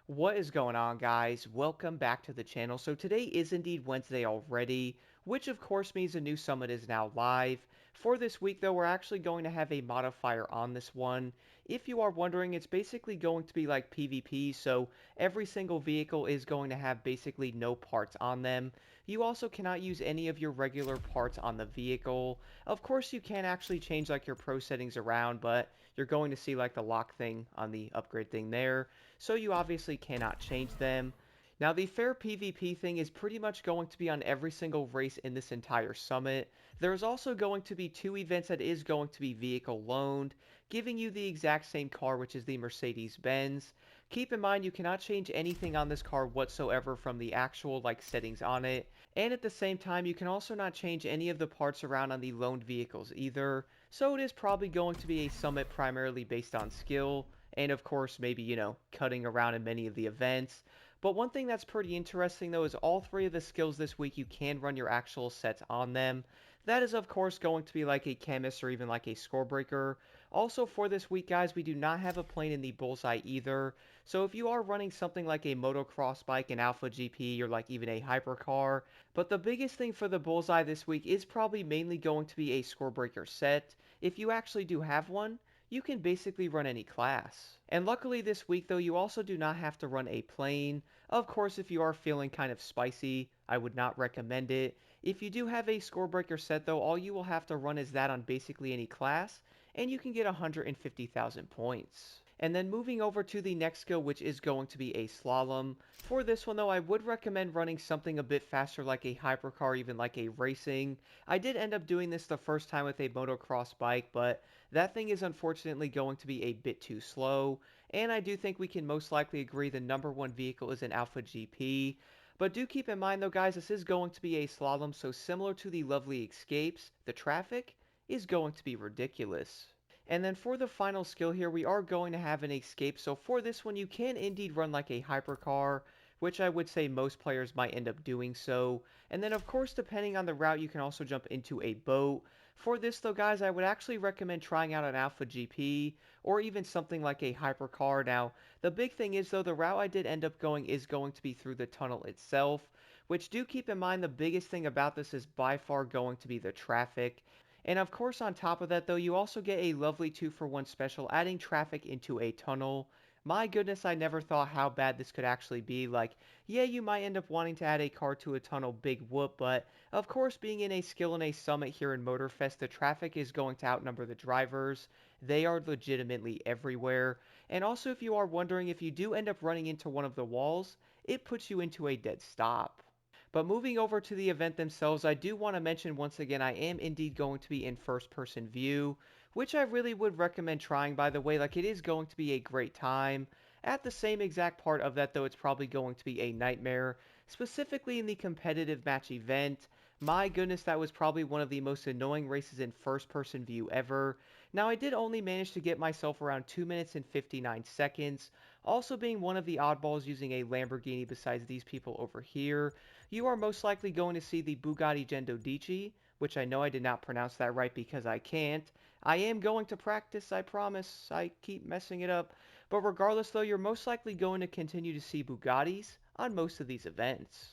What is going on, guys? Welcome back to the channel. So today is indeed Wednesday already, which of course means a new summit is now live. For this week though, we're actually going to have a modifier on this one. If you are wondering, it's basically going to be like PvP, so every single vehicle is going to have basically no parts on them. You also cannot use any of your regular parts on the vehicle. Of course, you can actually change like your pro settings around, but you're going to see like the lock thing on the upgrade thing there, so you obviously cannot change them. Now, the fair PvP thing is pretty much going to be on every single race in this entire summit. There is also going to be two events that is going to be vehicle loaned, giving you the exact same car, which is the Mercedes-Benz. Keep in mind, you cannot change anything on this car whatsoever from the actual settings on it, and at the same time, you can also not change any of the parts around on the loaned vehicles either. So it is probably going to be a summit primarily based on skill, and of course maybe, cutting around in many of the events. But one thing that's pretty interesting though is all three of the skills this week you can run your actual sets on them. That is of course going to be like a chemist or even like a score breaker. Also for this week, guys, we do not have a plane in the Bullseye either. So if you are running something like a motocross bike, an Alpha GP, or like even a hypercar, but the biggest thing for the Bullseye this week is probably mainly going to be a score breaker set. If you actually do have one, you can basically run any class. And luckily this week though, you also do not have to run a plane. Of course, if you are feeling kind of spicy, I would not recommend it. If you do have a score breaker set though, all you will have to run is that on basically any class, and you can get 150,000 points. And then moving over to the next skill, which is going to be a slalom. For this one though, I would recommend running something a bit faster like a hypercar, even like a racing. I did end up doing this the first time with a motocross bike, but that thing is unfortunately going to be a bit too slow, and I do think we can most likely agree the number one vehicle is an Alpha GP. But do keep in mind though, guys, this is going to be a slalom, so similar to the lovely escapes, the traffic is going to be ridiculous. And then for the final skill here, we are going to have an escape. So for this one, you can indeed run like a hypercar, which I would say most players might end up doing so. And then of course, depending on the route, you can also jump into a boat. For this though, guys, I would actually recommend trying out an Alpha GP or even something like a hypercar. Now, the big thing is though, the route I did end up going is going to be through the tunnel itself, which do keep in mind the biggest thing about this is by far going to be the traffic. And of course, on top of that, though, you also get a lovely 2-for-1 special, adding traffic into a tunnel. My goodness, I never thought how bad this could actually be. Like, yeah, you might end up wanting to add a car to a tunnel, big whoop, but of course, being in a skill and a summit here in Motorfest, the traffic is going to outnumber the drivers. They are legitimately everywhere. And also, if you are wondering, if you do end up running into one of the walls, it puts you into a dead stop. But moving over to the event themselves, I do want to mention once again, I am indeed going to be in first person view, which I really would recommend trying, by the way. Like, it is going to be a great time. At the same exact part of that, though, it's probably going to be a nightmare, specifically in the competitive match event. My goodness, that was probably one of the most annoying races in first person view ever. Now, I did only manage to get myself around 2 minutes and 59 seconds, also being one of the oddballs using a Lamborghini besides these people over here. You are most likely going to see the Bugatti Gendodici, which I know I did not pronounce that right because I can't. I am going to practice, I promise. I keep messing it up. But regardless though, you're most likely going to continue to see Bugattis on most of these events.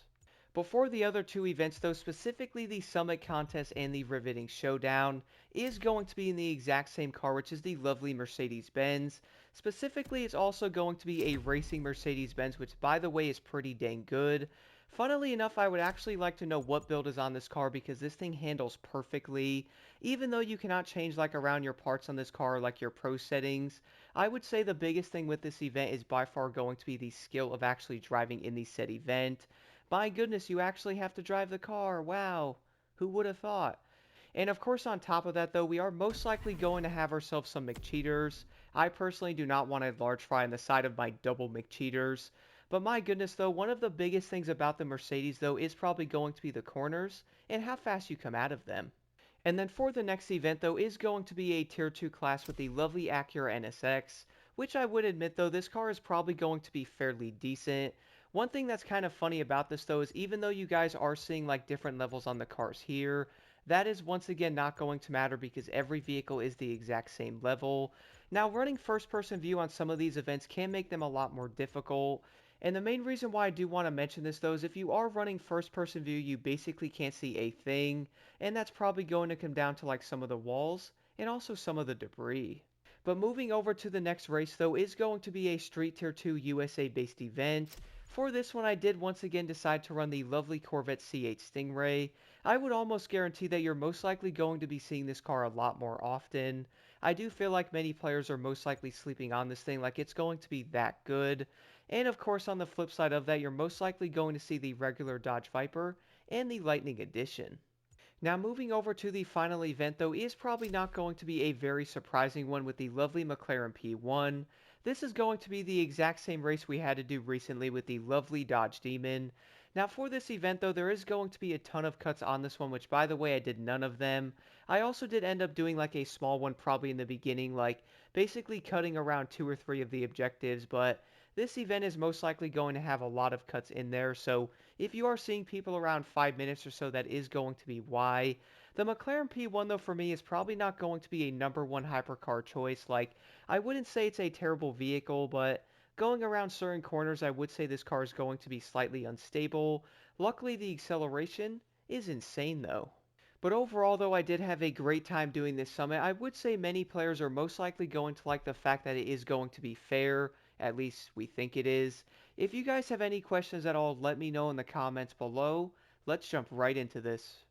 Before the other two events though, specifically the Summit Contest and the Riveting Showdown, is going to be in the exact same car, which is the lovely Mercedes-Benz. Specifically, it's also going to be a racing Mercedes-Benz, which by the way is pretty dang good. Funnily enough, I would actually like to know what build is on this car because this thing handles perfectly. Even though you cannot change like around your parts on this car, like your pro settings, I would say the biggest thing with this event is by far going to be the skill of actually driving in the said event. My goodness, you actually have to drive the car. Wow. Who would have thought? And of course, on top of that, though, we are most likely going to have ourselves some McCheaters. I personally do not want a large fry on the side of my double McCheaters. But my goodness, though, one of the biggest things about the Mercedes, though, is probably going to be the corners and how fast you come out of them. And then for the next event, though, is going to be a Tier 2 class with the lovely Acura NSX, which I would admit, though, this car is probably going to be fairly decent. One thing that's kind of funny about this, though, is even though you guys are seeing, like, different levels on the cars here, that is once again not going to matter because every vehicle is the exact same level. Now, running first-person view on some of these events can make them a lot more difficult. And the main reason why I do want to mention this though is if you are running first person view, you basically can't see a thing, and that's probably going to come down to like some of the walls and also some of the debris. But moving over to the next race though is going to be a Street Tier 2 USA based event. For this one I did once again decide to run the lovely Corvette C8 Stingray. I would almost guarantee that you're most likely going to be seeing this car a lot more often. I do feel like many players are most likely sleeping on this thing, like it's going to be that good. And of course on the flip side of that, you're most likely going to see the regular Dodge Viper and the Lightning Edition. Now moving over to the final event though is probably not going to be a very surprising one with the lovely McLaren P1. This is going to be the exact same race we had to do recently with the lovely Dodge Demon. Now for this event though, there is going to be a ton of cuts on this one, which by the way I did none of them. I also did end up doing like a small one probably in the beginning, like basically cutting around 2 or 3 of the objectives, but this event is most likely going to have a lot of cuts in there, so if you are seeing people around 5 minutes or so, that is going to be why. The McLaren P1 though for me is probably not going to be a number one hypercar choice. Like, I wouldn't say it's a terrible vehicle, but going around certain corners I would say this car is going to be slightly unstable. Luckily the acceleration is insane though. But overall though I did have a great time doing this summit. I would say many players are most likely going to like the fact that it is going to be fair. At least we think it is. If you guys have any questions at all, let me know in the comments below. Let's jump right into this.